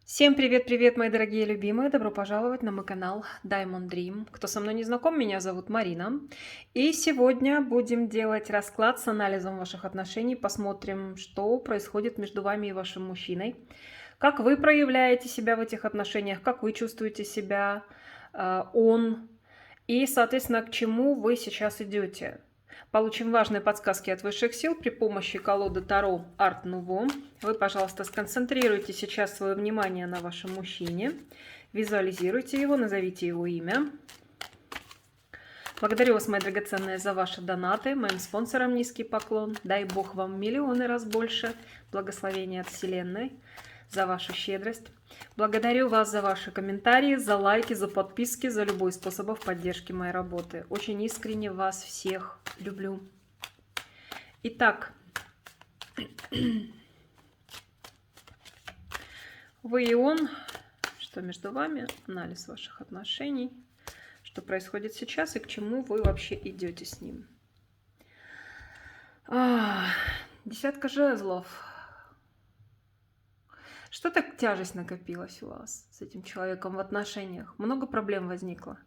Всем привет-привет, мои дорогие любимые! Добро пожаловать на мой канал Diamond Dream. Кто со мной не знаком, меня зовут Марина. И сегодня будем делать расклад с анализом ваших отношений. Посмотрим, что происходит между вами и вашим мужчиной. Как вы проявляете себя в этих отношениях, как вы чувствуете себя, он. И, соответственно, к чему вы сейчас идете. Получим важные подсказки от высших сил при помощи колоды Таро Арт Нуво. Вы, пожалуйста, сконцентрируйте сейчас свое внимание на вашем мужчине. Визуализируйте его, назовите его имя. Благодарю вас, мои драгоценные, за ваши донаты. Моим спонсорам низкий поклон. Дай Бог вам миллионы раз больше. Благословения от Вселенной за вашу щедрость. Благодарю вас за ваши комментарии, за лайки, за подписки, за любой способ поддержки моей работы. Очень искренне вас всех люблю. Итак, вы и он, что между вами, анализ ваших отношений, что происходит сейчас и к чему вы вообще идете с ним. Десятка жезлов. Что так тяжесть накопилась у вас с этим человеком в отношениях? Много проблем возникло.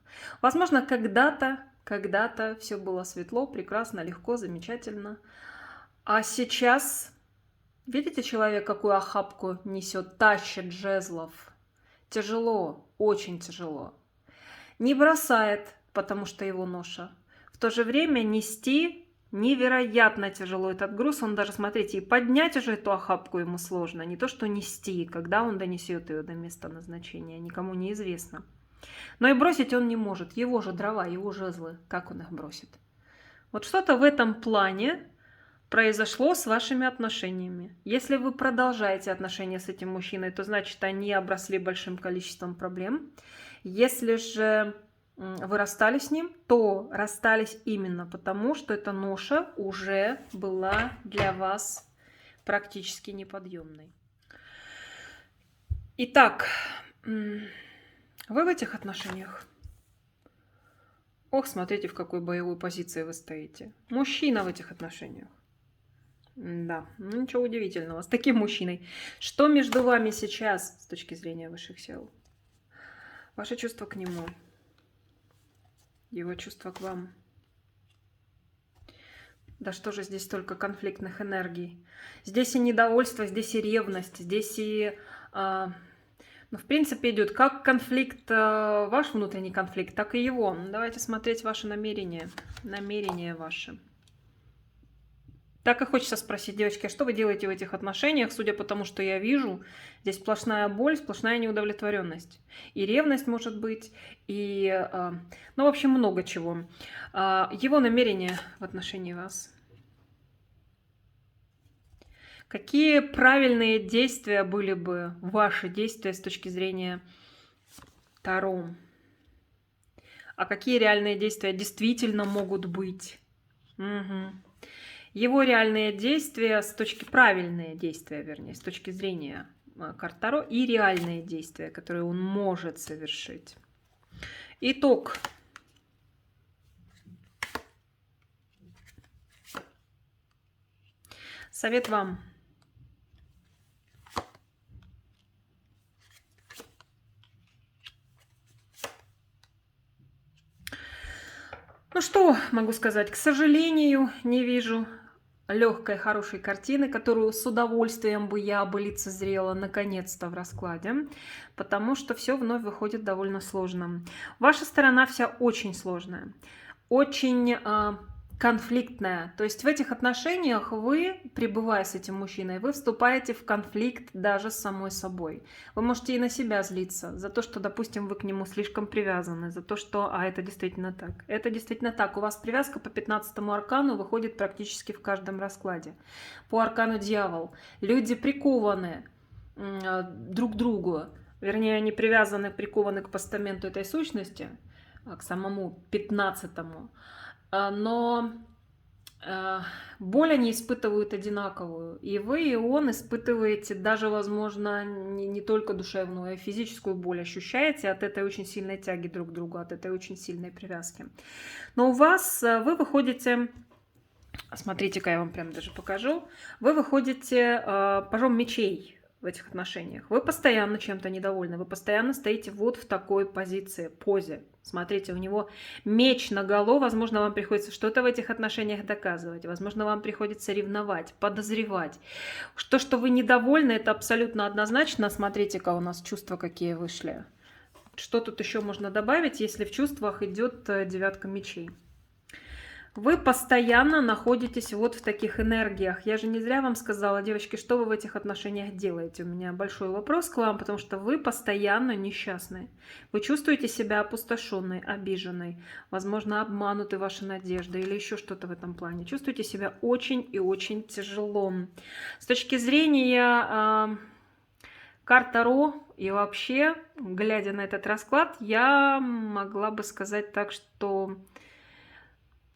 Возможно, когда-то все было светло, прекрасно, легко, замечательно. А сейчас, видите, человек какую охапку несет, тащит жезлов. Тяжело, очень тяжело. Не бросает, потому что его ноша. В то же время нести невероятно тяжело этот груз. Он даже, смотрите, и поднять уже эту охапку ему сложно. Не то, что нести, когда он донесет ее до места назначения, никому не известно. Но и бросить он не может. Его же дрова, его жезлы. Как он их бросит? Вот что-то в этом плане произошло с вашими отношениями. Если вы продолжаете отношения с этим мужчиной, то значит, они обросли большим количеством проблем. Если же вы расстались с ним, то расстались именно потому, что эта ноша уже была для вас практически неподъемной. Итак, вы в этих отношениях. Ох, смотрите, в какой боевой позиции вы стоите. Мужчина в этих отношениях. Да, ну ничего удивительного. С таким мужчиной. Что между вами сейчас с точки зрения высших сил? Ваше чувство к нему. Его чувство к вам. Да что же здесь столько конфликтных энергий? Здесь и недовольство, здесь и ревность, здесь и... ну, в принципе, идет как конфликт, ваш внутренний конфликт, так и его. Давайте смотреть ваши намерения. Намерения ваши. Так и хочется спросить, девочки, а что вы делаете в этих отношениях? Судя по тому, что я вижу, здесь сплошная боль, сплошная неудовлетворенность. И ревность может быть, и, ну, в общем, много чего. Его намерения в отношении вас. Какие правильные действия были бы, ваши действия с точки зрения Таро? А какие реальные действия действительно могут быть? Угу. Его реальные действия правильные действия, вернее, с точки зрения карт Таро, и реальные действия, которые он может совершить. Итог. Совет вам. Ну что могу сказать? К сожалению, не вижу легкой, хорошей картины, которую с удовольствием бы я лицезрела наконец-то в раскладе, потому что все вновь выходит довольно сложно. Ваша сторона вся очень сложная, очень конфликтная. То есть в этих отношениях вы, пребывая с этим мужчиной, вы вступаете в конфликт даже с самой собой. Вы можете и на себя злиться за то, что, допустим, вы к нему слишком привязаны, за то, что, это действительно так. Это действительно так. У вас привязка по 15-му аркану выходит практически в каждом раскладе. По аркану дьявол. Люди прикованы друг к другу. Вернее, они привязаны, прикованы к постаменту этой сущности, к самому 15-му. Но боль они испытывают одинаковую. И вы, и он испытываете даже, возможно, не только душевную, а и физическую боль. Ощущаете от этой очень сильной тяги друг к другу, от этой очень сильной привязки. Но у вас, вы выходите... Смотрите-ка, я вам прям даже покажу. Вы выходите пажом мечей. в этих отношениях. Вы постоянно чем-то недовольны, вы постоянно стоите вот в такой позиции, позе. Смотрите, у него меч наголо, возможно, вам приходится что-то в этих отношениях доказывать, возможно, вам приходится ревновать, подозревать. Что вы недовольны, это абсолютно однозначно. Смотрите-ка, у нас чувства какие вышли. Что тут еще можно добавить, если в чувствах идет девятка мечей? Вы постоянно находитесь вот в таких энергиях. Я же не зря вам сказала, девочки, что вы в этих отношениях делаете. У меня большой вопрос к вам, потому что вы постоянно несчастны. Вы чувствуете себя опустошенной, обиженной, возможно, обмануты ваши надежды или еще что-то в этом плане. Чувствуете себя очень и очень тяжело. С точки зрения карт Таро и вообще, глядя на этот расклад, я могла бы сказать так, что...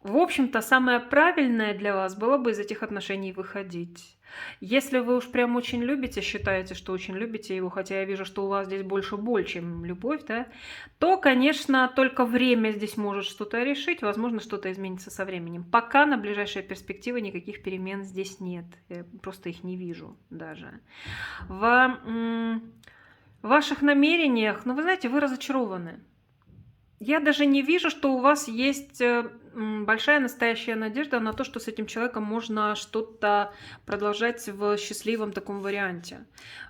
В общем-то, самое правильное для вас было бы из этих отношений выходить. Если вы уж прям очень любите, считаете, что очень любите его, хотя я вижу, что у вас здесь больше боль, чем любовь, да, то, конечно, только время здесь может что-то решить, возможно, что-то изменится со временем. Пока на ближайшие перспективы никаких перемен здесь нет, я просто их не вижу даже. В ваших намерениях, ну, вы знаете, вы разочарованы. Я даже не вижу, что у вас есть большая настоящая надежда на то, что с этим человеком можно что-то продолжать в счастливом таком варианте.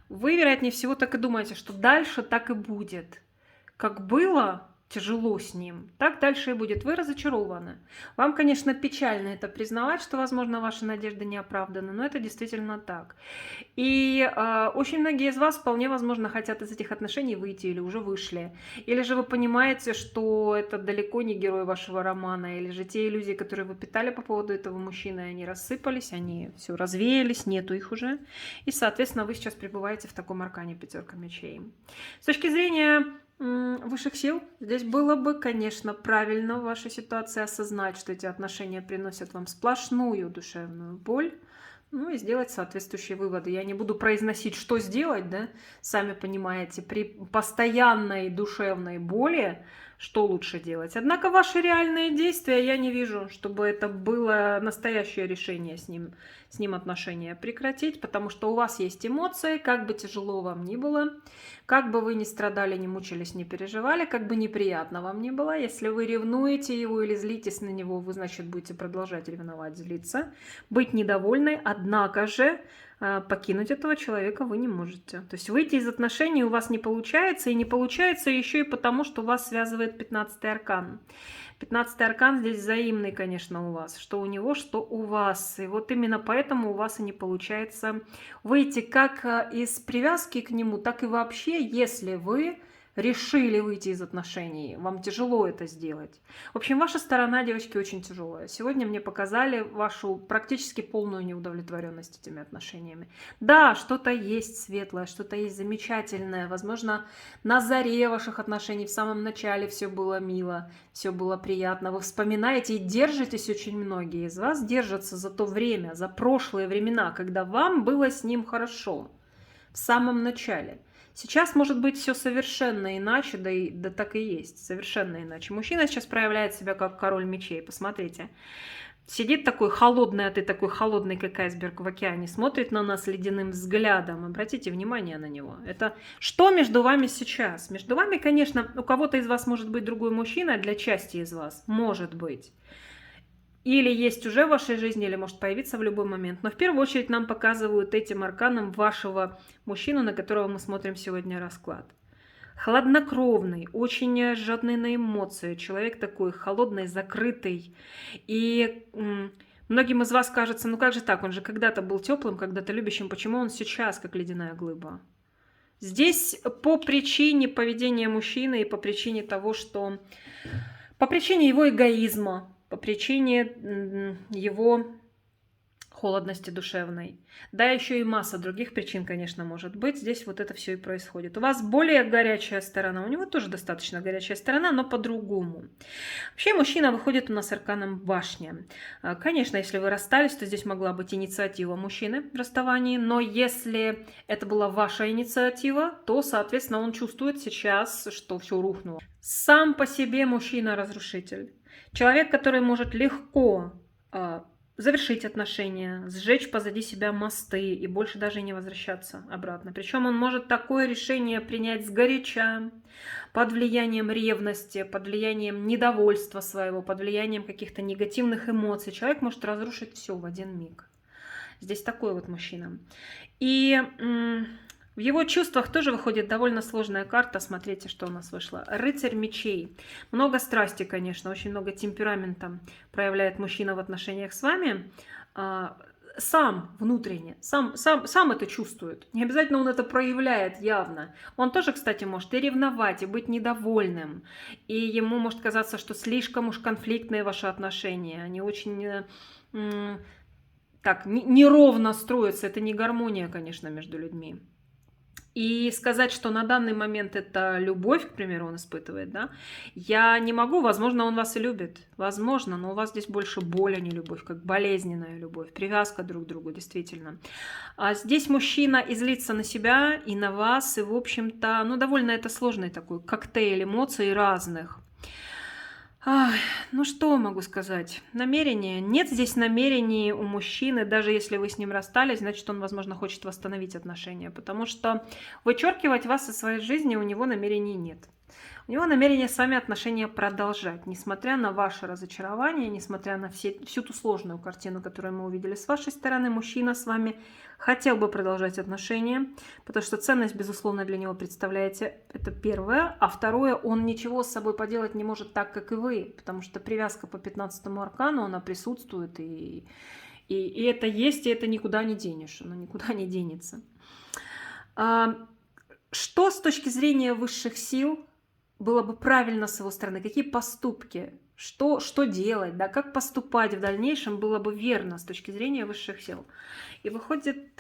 Вы, вероятнее всего, так и думаете, что дальше так и будет. Как было тяжело с ним, так дальше и будет. Вы разочарованы. Вам, конечно, печально это признавать, что, возможно, ваши надежды не оправданы, но это действительно так. И очень многие из вас вполне возможно хотят из этих отношений выйти или уже вышли. Или же вы понимаете, что это далеко не герой вашего романа, или же те иллюзии, которые вы питали по поводу этого мужчины, они рассыпались, они все развеялись, нету их уже. И, соответственно, вы сейчас пребываете в таком аркане пятерка мечей. С точки зрения высших сил, здесь было бы, конечно, правильно в вашей ситуации осознать, что эти отношения приносят вам сплошную душевную боль, ну и сделать соответствующие выводы. Я не буду произносить, что сделать, да, сами понимаете, при постоянной душевной боли, что лучше делать. Однако ваши реальные действия, я не вижу, чтобы это было настоящее решение с ним отношения прекратить, потому что у вас есть эмоции, как бы тяжело вам ни было, как бы вы ни страдали, ни мучились, ни переживали, как бы неприятно вам ни было, если вы ревнуете его или злитесь на него, вы, значит, будете продолжать ревновать, злиться, быть недовольной, однако же покинуть этого человека вы не можете. То есть выйти из отношений у вас не получается, и не получается еще и потому, что вас связывает 15-й аркан. 15-й аркан здесь взаимный, конечно, у вас. Что у него, что у вас. И вот именно поэтому у вас и не получается выйти как из привязки к нему, так и вообще, если вы решили выйти из отношений, вам тяжело это сделать. В общем, ваша сторона, девочки, очень тяжелая. Сегодня мне показали вашу практически полную неудовлетворенность этими отношениями. Да, что-то есть светлое, что-то есть замечательное. Возможно, на заре ваших отношений, в самом начале все было мило, все было приятно. Вы вспоминаете и держитесь, очень многие из вас держатся за то время, за прошлые времена, когда вам было с ним хорошо, в самом начале. Сейчас может быть все совершенно иначе, да так и есть, совершенно иначе. Мужчина сейчас проявляет себя как король мечей, посмотрите. Сидит такой холодный, а ты такой холодный, как айсберг в океане, смотрит на нас ледяным взглядом. Обратите внимание на него. Это что между вами сейчас? Между вами, конечно, у кого-то из вас может быть другой мужчина, для части из вас, может быть. Или есть уже в вашей жизни, или может появиться в любой момент. Но в первую очередь нам показывают этим арканом вашего мужчину, на которого мы смотрим сегодня расклад. Хладнокровный, очень жадный на эмоции. Человек такой холодный, закрытый. И многим из вас кажется, ну как же так, он же когда-то был теплым, когда-то любящим. Почему он сейчас как ледяная глыба? Здесь по причине поведения мужчины и по причине того, что... По причине его эгоизма, по причине его холодности душевной. Да, еще и масса других причин, конечно, может быть. Здесь вот это все и происходит. У вас более горячая сторона, у него тоже достаточно горячая сторона, но по-другому. Вообще мужчина выходит у нас арканом башня. Конечно, если вы расстались, то здесь могла быть инициатива мужчины в расставании, но если это была ваша инициатива, то, соответственно, он чувствует сейчас, что все рухнуло. Сам по себе мужчина-разрушитель. Человек, который может легко завершить отношения, сжечь позади себя мосты и больше даже не возвращаться обратно. Причем он может такое решение принять сгоряча, под влиянием ревности, под влиянием недовольства своего, под влиянием каких-то негативных эмоций. Человек может разрушить все в один миг. Здесь такой вот мужчина. И в его чувствах тоже выходит довольно сложная карта. Смотрите, что у нас вышло. Рыцарь мечей. Много страсти, конечно, очень много темперамента проявляет мужчина в отношениях с вами. Сам внутренне, сам это чувствует. Не обязательно он это проявляет явно. Он тоже, кстати, может и ревновать, и быть недовольным. И ему может казаться, что слишком уж конфликтные ваши отношения. Они очень так неровно строятся. Это не гармония, конечно, между людьми. И сказать, что на данный момент это любовь, к примеру, он испытывает, да, я не могу, возможно, он вас и любит, возможно, но у вас здесь больше боль, а не любовь, как болезненная любовь, привязка друг к другу, действительно. А здесь мужчина и злится на себя, и на вас, и, в общем-то, ну, довольно это сложный такой коктейль эмоций разных. Ну что могу сказать? Намерение. Нет здесь намерений у мужчины, даже если вы с ним расстались, значит, он, возможно, хочет восстановить отношения, потому что вычеркивать вас из своей жизни у него намерений нет. У него намерение с вами отношения продолжать, несмотря на ваше разочарование, несмотря на всю ту сложную картину, которую мы увидели с вашей стороны, мужчина с вами хотел бы продолжать отношения, потому что ценность, безусловно, для него представляете, это первое, а второе, он ничего с собой поделать не может так, как и вы, потому что привязка по 15-му аркану, она присутствует, и это есть, и это никуда не денешь, оно никуда не денется. Что с точки зрения высших сил было бы правильно с его стороны? Какие поступки? Что делать? Да? Как поступать в дальнейшем было бы верно с точки зрения высших сил? И выходит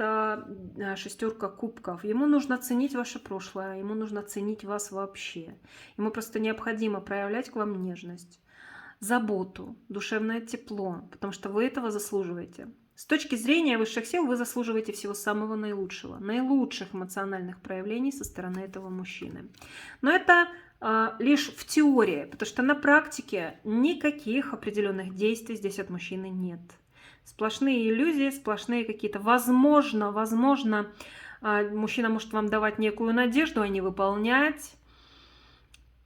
шестерка кубков. Ему нужно ценить ваше прошлое, ему нужно ценить вас вообще. Ему просто необходимо проявлять к вам нежность, заботу, душевное тепло, потому что вы этого заслуживаете. С точки зрения высших сил вы заслуживаете всего самого наилучшего, наилучших эмоциональных проявлений со стороны этого мужчины. Но это лишь в теории, потому что на практике никаких определенных действий здесь от мужчины нет. Сплошные иллюзии, сплошные какие-то, возможно, мужчина может вам давать некую надежду, а не выполнять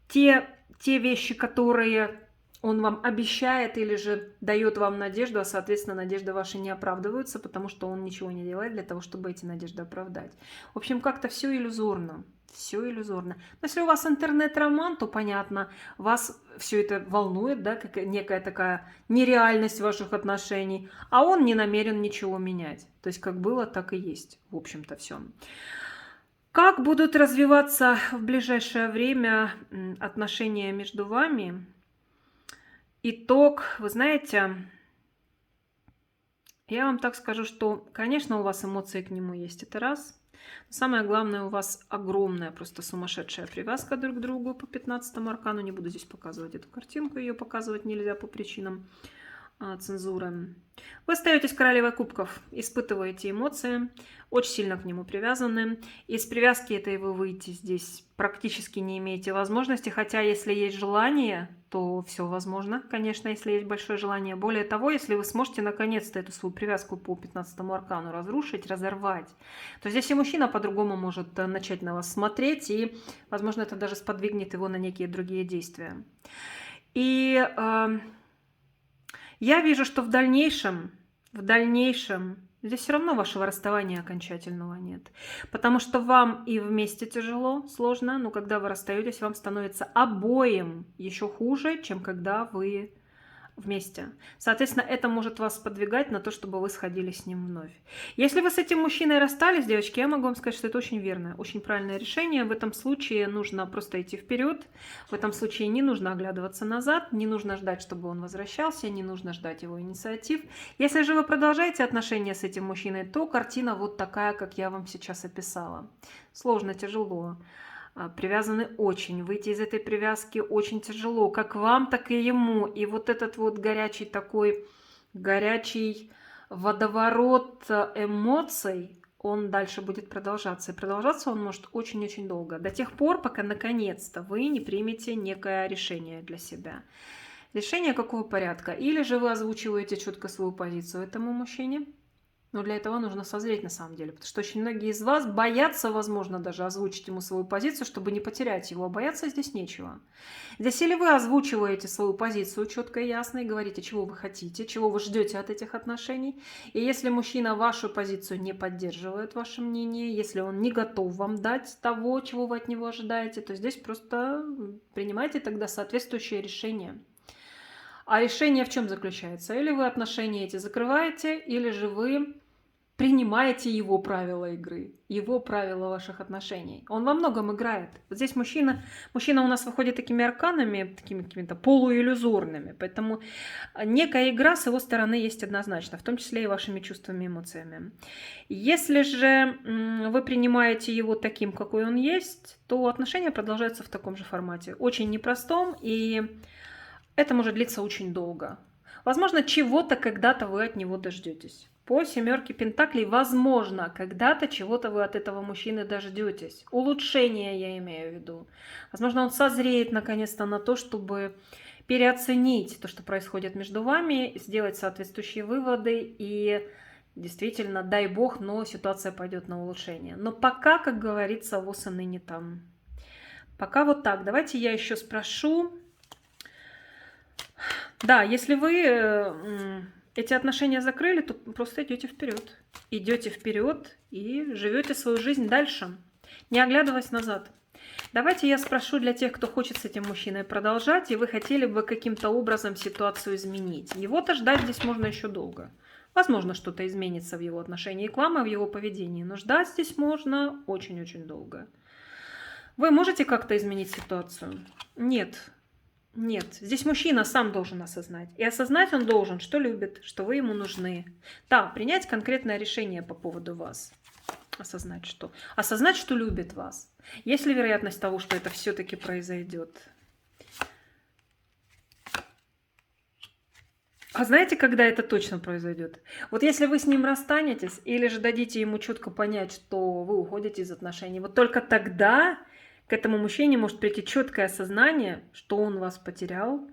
те вещи, которые он вам обещает или же дает вам надежду, а, соответственно, надежды ваши не оправдываются, потому что он ничего не делает для того, чтобы эти надежды оправдать. В общем, как-то все иллюзорно. Все иллюзорно. Но если у вас интернет-роман, то понятно, вас все это волнует, да, как некая такая нереальность ваших отношений, а он не намерен ничего менять. То есть как было, так и есть, в общем-то, все. Как будут развиваться в ближайшее время отношения между вами? Итог, вы знаете, я вам так скажу, что, конечно, у вас эмоции к нему есть, это раз. Но самое главное, у вас огромная, просто сумасшедшая привязка друг к другу по 15-му аркану. Не буду здесь показывать эту картинку, ее показывать нельзя по причинам цензуры. Вы остаетесь королевой кубков, испытываете эмоции, очень сильно к нему привязаны. Из привязки этой вы выйти здесь практически не имеете возможности, хотя если есть желание, то все возможно, конечно, если есть большое желание. Более того, если вы сможете наконец-то эту свою привязку по 15-му аркану разрушить, разорвать, то здесь и мужчина по-другому может начать на вас смотреть, и, возможно, это даже сподвигнет его на некие другие действия. И я вижу, что в дальнейшем, здесь все равно вашего расставания окончательного нет. Потому что вам и вместе тяжело, сложно, но когда вы расстаетесь, вам становится обоим еще хуже, чем когда вы вместе. Соответственно, это может вас подвигать на то, чтобы вы сходили с ним вновь. Если вы с этим мужчиной расстались, девочки, я могу вам сказать, что это очень верное, очень правильное решение. В этом случае нужно просто идти вперед. В этом случае не нужно оглядываться назад, не нужно ждать, чтобы он возвращался, не нужно ждать его инициатив. Если же вы продолжаете отношения с этим мужчиной, то картина вот такая, как я вам сейчас описала. Сложно, тяжело. Привязаны очень. Выйти из этой привязки очень тяжело, как вам, так и ему. И вот этот вот горячий водоворот эмоций, он дальше будет продолжаться. И продолжаться он может очень-очень долго. До тех пор, пока наконец-то вы не примете некое решение для себя. Решение какого порядка? Или же вы озвучиваете четко свою позицию этому мужчине? Но для этого нужно созреть на самом деле, потому что очень многие из вас боятся, возможно, даже озвучить ему свою позицию, чтобы не потерять его. А бояться здесь нечего. Здесь или вы озвучиваете свою позицию четко и ясно и говорите, чего вы хотите, чего вы ждете от этих отношений. И если мужчина вашу позицию не поддерживает, ваше мнение, если он не готов вам дать того, чего вы от него ожидаете, то здесь просто принимайте тогда соответствующее решение. А решение в чем заключается? Или вы отношения эти закрываете, или же вы принимаете его правила игры, его правила ваших отношений. Он во многом играет. Вот здесь мужчина у нас выходит такими арканами, такими какими-то полуиллюзорными, поэтому некая игра с его стороны есть однозначно, в том числе и вашими чувствами и эмоциями. Если же вы принимаете его таким, какой он есть, то отношения продолжаются в таком же формате, очень непростом, и это может длиться очень долго. Возможно, чего-то когда-то вы от него дождетесь. По 7 пентаклей, возможно, когда-то чего-то вы от этого мужчины дождетесь. Улучшение я имею в виду. Возможно, он созреет наконец-то на то, чтобы переоценить то, что происходит между вами, сделать соответствующие выводы и действительно, дай бог, но ситуация пойдет на улучшение. Но пока, как говорится, воз и ныне там. Пока вот так. Давайте я еще спрошу. Да, если вы эти отношения закрыли, то просто идете вперед. Идете вперед и живете свою жизнь дальше, не оглядываясь назад. Давайте я спрошу для тех, кто хочет с этим мужчиной продолжать, и вы хотели бы каким-то образом ситуацию изменить. Его-то ждать здесь можно еще долго. Возможно, что-то изменится в его отношении к вам и в его поведении, но ждать здесь можно очень-очень долго. Вы можете как-то изменить ситуацию? Нет. Нет, здесь мужчина сам должен осознать. И осознать он должен, что любит, что вы ему нужны. Да, принять конкретное решение по поводу вас. Осознать, что? Осознать, что любит вас. Есть ли вероятность того, что это все-таки произойдет? А знаете, когда это точно произойдет? Вот если вы с ним расстанетесь, или же дадите ему четко понять, что вы уходите из отношений, вот только тогда к этому мужчине может прийти четкое осознание, что он вас потерял.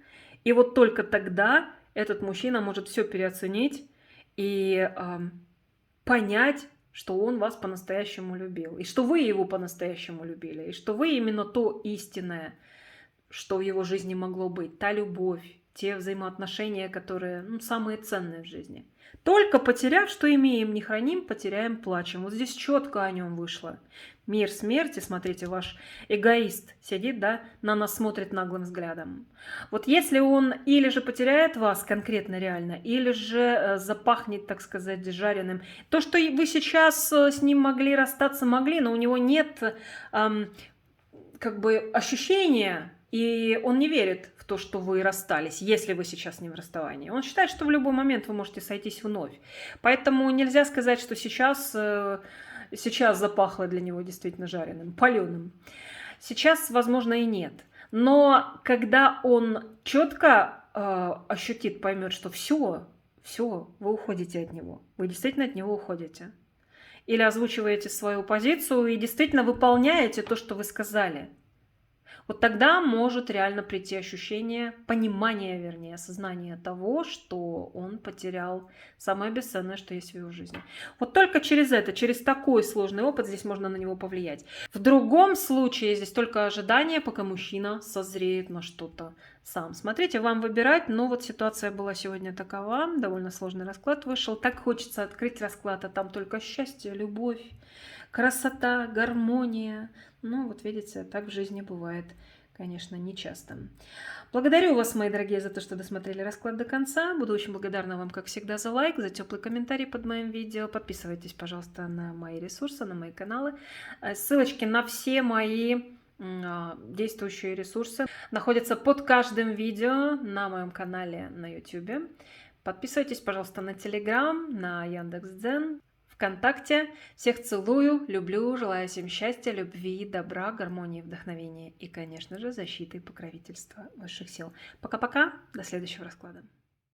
И вот только тогда этот мужчина может все переоценить и понять, что он вас по-настоящему любил. И что вы его по-настоящему любили. И что вы именно то истинное, что в его жизни могло быть. Та любовь, те взаимоотношения, которые самые ценные в жизни. Только потеряв, что имеем, не храним, потеряем, плачем. Вот здесь четко о нем вышло. Мир смерти, смотрите, ваш эгоист сидит, да, на нас смотрит наглым взглядом. Вот если он или же потеряет вас конкретно реально, или же запахнет, так сказать, жареным. То, что вы сейчас с ним могли расстаться, могли, но у него нет как бы ощущения, и он не верит в то, что вы расстались, если вы сейчас с ним в расставании. Он считает, что в любой момент вы можете сойтись вновь. Поэтому нельзя сказать, что сейчас запахло для него действительно жареным, паленым. Сейчас, возможно, и нет. Но когда он четко ощутит, поймет, что все, вы уходите от него. Вы действительно от него уходите. Или озвучиваете свою позицию и действительно выполняете то, что вы сказали. Вот тогда может реально прийти ощущение, понимание, вернее, осознание того, что он потерял самое бесценное, что есть в его жизни. Вот только через это, через такой сложный опыт здесь можно на него повлиять. В другом случае здесь только ожидание, пока мужчина созреет на что-то сам. Смотрите, вам выбирать, но вот ситуация была сегодня такова, довольно сложный расклад вышел. Так хочется открыть расклад, а там только счастье, любовь, красота, гармония. Ну, вот видите, так в жизни бывает, конечно, нечасто. Благодарю вас, мои дорогие, за то, что досмотрели расклад до конца. Буду очень благодарна вам, как всегда, за лайк, за теплый комментарий под моим видео. Подписывайтесь, пожалуйста, на мои ресурсы, на мои каналы. Ссылочки на все мои действующие ресурсы находятся под каждым видео на моем канале на YouTube. Подписывайтесь, пожалуйста, на Telegram, на Яндекс.Дзен, ВКонтакте. Всех целую, люблю, желаю всем счастья, любви, добра, гармонии, вдохновения и, конечно же, защиты и покровительства высших сил. Пока-пока, до следующего расклада.